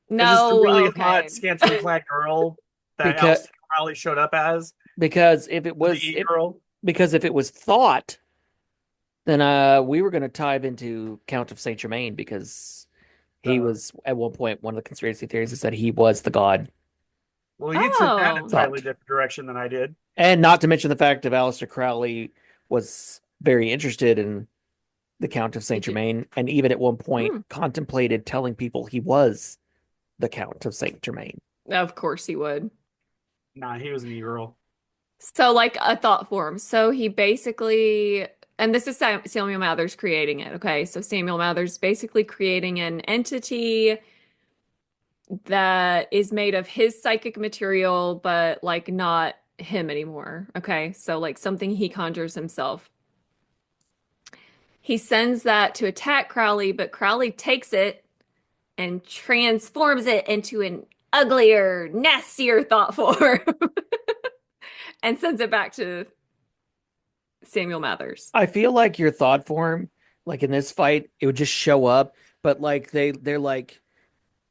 a no, really okay. hot, scantily clad girl that Because- Aleister Crowley showed up as Because if it was the girl. because if it was thought, then we were gonna dive into Count of Saint Germain, because he was at one point, one of the conspiracy theories is that he was the god. Well, you took that Oh. entirely different direction than I did. And not to mention the fact of Aleister Crowley was very interested in the Count of Saint Did you- Germain, and even at one point Hmm. contemplated telling people he was the Count of Saint Germain. Of course he would. Nah, he was an e-girl. So, like a thought form. So he basically, and this is Samuel Mathers creating it. Okay. So Samuel Mathers basically creating an entity that is made of his psychic material, but like not him anymore. Okay. So, like something he conjures himself. He sends that to attack Crowley, but Crowley takes it and transforms it into an uglier, nastier thought form. And sends it back to Samuel Mathers. I feel like your thought form, like in this fight, it would just show up, but like they're like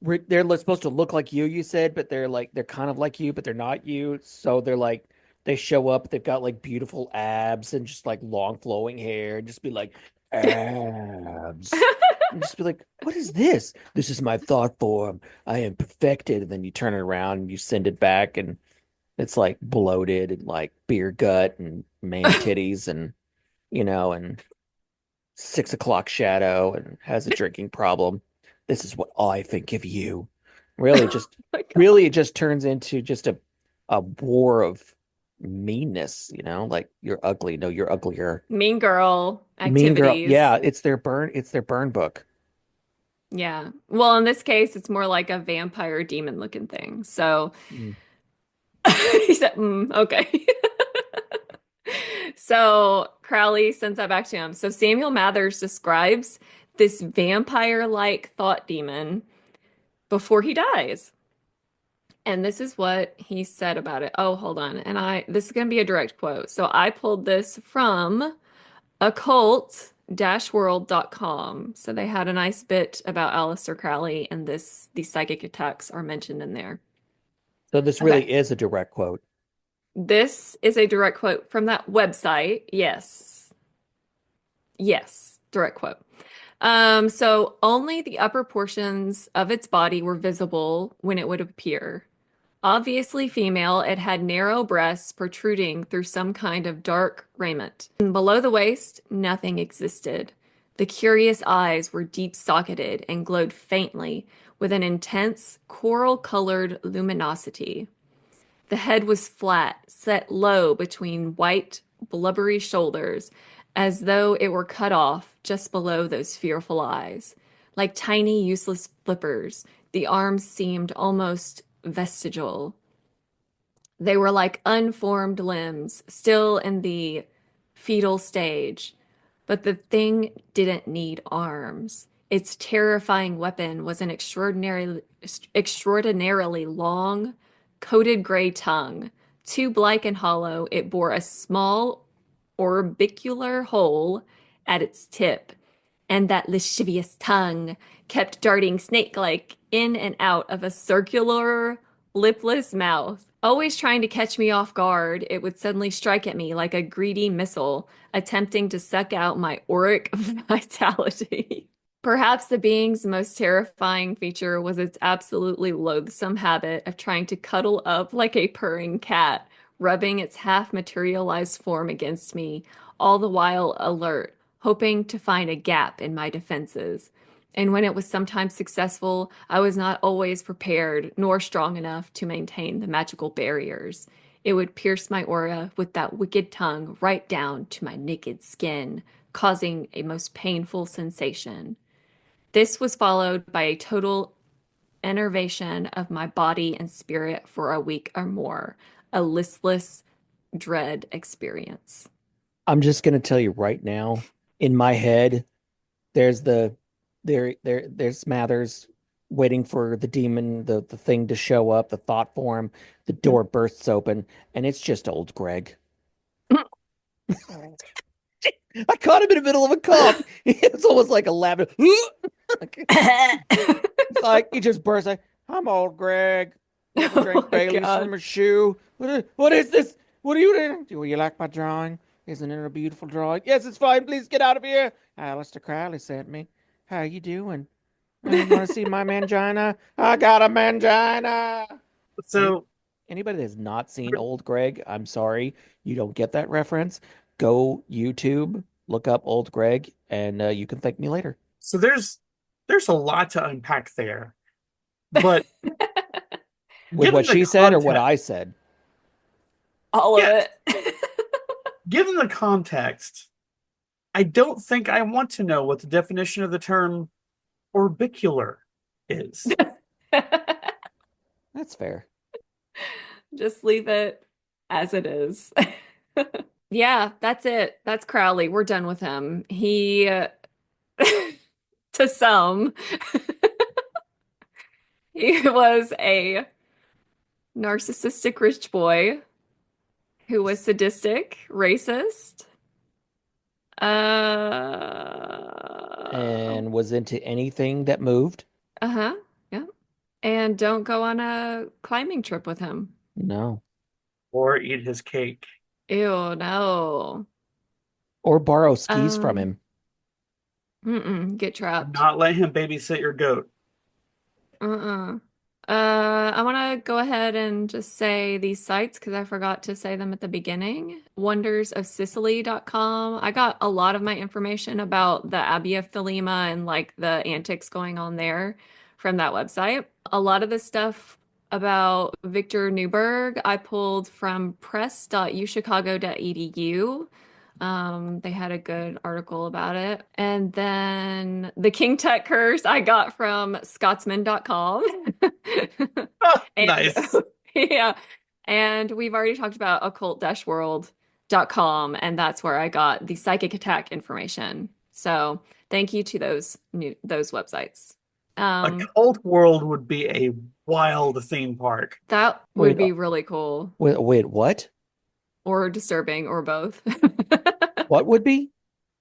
they're supposed to look like you said, but they're kind of like you, but they're not you. So they're like they show up, they've got like beautiful abs and just like long flowing hair, and just be like abs. And just be like, what is this? This is my thought form. I am perfected. And then you turn it around and you send it back, and it's like bloated and like beer gut and man titties and and 6 o'clock shadow and has a drinking problem. This is what I think of you. Really, really, it just turns into just a war of meanness. Like you're ugly. No, you're uglier. Mean girl Mean girl. activities. Yeah, it's their burn book. Yeah. Well, in this case, it's more like a vampire demon looking thing. So he said, okay. So Crowley sends that back to him. So Samuel Mathers describes this vampire-like thought demon before he dies. And this is what he said about it. Oh, hold on. And this is going to be a direct quote. So I pulled this from occult-world.com. So they had a nice bit about Aleister Crowley, and these psychic attacks are mentioned in there. So this really is a direct quote. This is a direct quote from that website. Yes. Yes, direct quote. So only the upper portions of its body were visible when it would appear. Obviously female, it had narrow breasts protruding through some kind of dark raiment. And below the waist, nothing existed. The curious eyes were deep-socketed and glowed faintly with an intense coral-colored luminosity. The head was flat, set low between white, blubbery shoulders, as though it were cut off just below those fearful eyes. Like tiny, useless flippers, the arms seemed almost vestigial. They were like unformed limbs, still in the fetal stage, But the thing didn't need arms. Its terrifying weapon was an extraordinarily long, coated gray tongue. Tube-like and hollow, it bore a small orbicular hole at its tip, and that lascivious tongue kept darting snake-like in and out of a circular, lipless mouth. Always trying to catch me off guard, it would suddenly strike at me like a greedy missile, attempting to suck out my auric vitality. Perhaps the being's most terrifying feature was its absolutely loathsome habit of trying to cuddle up like a purring cat, rubbing its half-materialized form against me, all the while alert, hoping to find a gap in my defenses. And when it was sometimes successful, I was not always prepared nor strong enough to maintain the magical barriers. It would pierce my aura with that wicked tongue right down to my naked skin, causing a most painful sensation. This was followed by a total enervation of my body and spirit for a week or more, a listless dread experience. I'm just gonna tell you right now, in my head, there's there's Mathers waiting for the demon, the thing to show up, the thought form. The door bursts open, and it's just old Greg. I caught him in the middle of a cough. It's almost like a lavender. Like he just bursts like, I'm old Greg. Drink Bailey's from a shoe. What is this? What are you doing? Do you like my drawing? Isn't it a beautiful drawing? Yes, it's fine. Please get out of here. Aleister Crowley sent me. How you doing? You want to see my mangina? I got a mangina. So anybody that's not seen Old Greg, I'm sorry, you don't get that reference. Go YouTube, look up Old Greg, and you can thank me later. So there's a lot to unpack there, but with what she said or what I said, all of it. Given the context, I don't think I want to know what the definition of the term orbicular is. That's fair. Just leave it as it is. Yeah, that's it. That's Crowley. We're done with him. He, to some, he was a narcissistic rich boy who was sadistic, racist, and was into anything that moved. Yeah. And don't go on a climbing trip with him. No. Or eat his cake. Ew, no. Or borrow skis from him. Get trapped. Not let him babysit your goat. I want to go ahead and just say these sites because I forgot to say them at the beginning. Wondersofsicily.com. I got a lot of my information about the Abbey of Thelema and like the antics going on there from that website. A lot of the stuff about Victor Newberg I pulled from press.uchicago.edu. They had a good article about it. And then the King Tut curse I got from scotsman.com. Nice. Yeah. And we've already talked about occult-world.com, and that's where I got the psychic attack information. So thank you to those websites. Occult World would be a wild theme park. That would be really cool. Wait, what? Or disturbing, or both. What would be?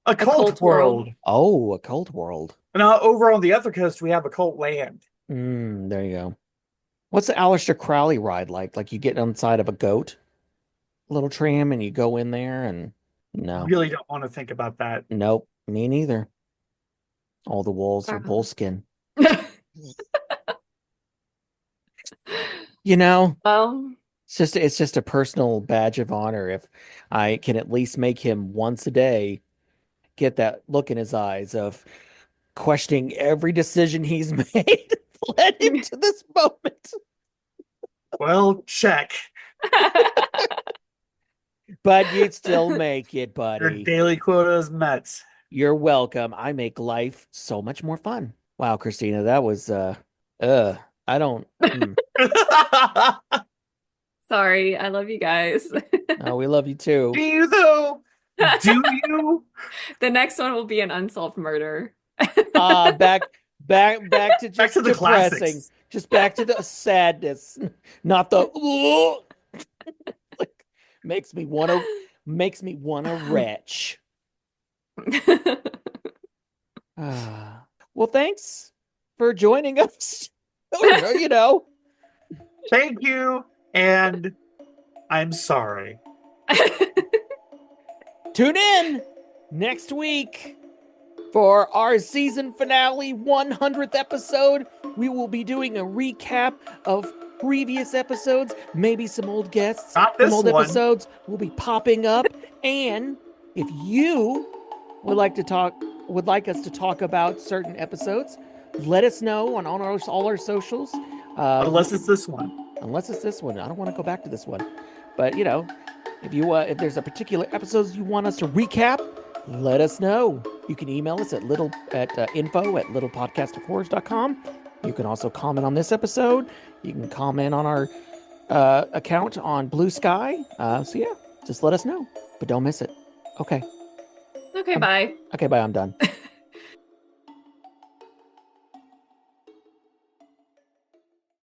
Occult World. Oh, Occult World. Now, over on the other coast, we have Occult Land. There you go. What's the Aleister Crowley ride like? Like you get inside of a goat, little tram, and you go in there and no. Really don't want to think about that. Nope, me neither. All the walls are bullskin. You know, well, it's just a personal badge of honor if I can at least make him once a day get that look in his eyes of questioning every decision he's made led him to this moment. Well, check. But you'd still make it, buddy. Your daily quota is met. You're welcome. I make life so much more fun. Wow, Christina, that was I don't Sorry, I love you guys. Oh, we love you too. Do you though? Do you? The next one will be an unsolved murder. Back to just Back to the depressing. classics. Just back to the sadness, not the like, makes me wanna retch. Well, thanks for joining us. You know. Thank you, and I'm sorry. Tune in next week for our season finale 100th episode. We will be doing a recap of previous episodes, maybe some old guests Not from this old one. episodes will be popping up. And if you would like us to talk about certain episodes, let us know on all our socials. Unless it's this one. Unless it's this one. I don't want to go back to this one. But, you know, if there's a particular episode you want us to recap, let us know. You can email us at info@littlepodcastofhorrors.com. You can also comment on this episode. You can comment on our account on Blue Sky. So yeah, just let us know, but don't miss it. Okay. Okay, bye. Okay, bye. I'm done.